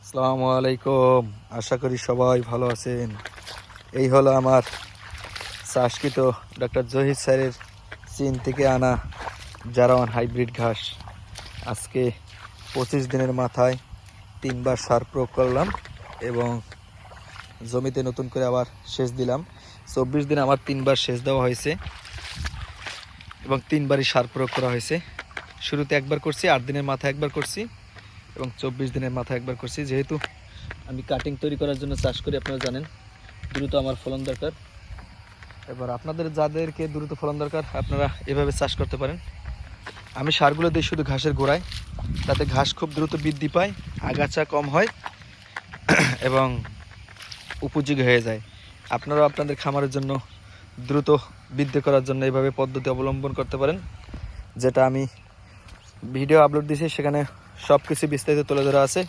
আসসালামু আলাইকুম। আশা করি সবাই ভালো আছেন। এই হলো আমার চাষকৃত ডক্টর জহির স্যারের চীন থেকে আনা জারাওয়ান হাইব্রিড ঘাস। আজকে 25 দিনের মাথায় 3বার সার প্রয়োগ করলাম এবং জমিতে নতুন করে আবার সেচ দিলাম। 24 দিনে আমার 3বার সেচ দেওয়া হয়েছে এবং 3বারই সার প্রয়োগ করা হয়েছে। শুরুতে একবার করছি, 8 দিনের মাথায় একবার করছি এবং 24 দিনের মাথায় একবার করছি। যেহেতু আমি কাটিং তৈরি করার জন্য চাষ করি, আপনারা জানেন দ্রুত আমার ফলন দরকার। এবার আপনাদের যাদেরকে দ্রুত ফলন দরকার আপনারা এভাবে চাষ করতে পারেন। আমি সারগুলো দিই শুধু ঘাসের গোড়ায়, তাতে ঘাস খুব দ্রুত বৃদ্ধি পায়, আগাছা কম হয় এবং উপযোগী হয়ে যায়। আপনারাও আপনাদের খামারের জন্য দ্রুত বৃদ্ধি করার জন্য এইভাবে পদ্ধতি অবলম্বন করতে পারেন, যেটা আমি ভিডিও আপলোড দিয়েছি, সেখানে সব কিছু বিস্তারিত তুলে ধরা আছে।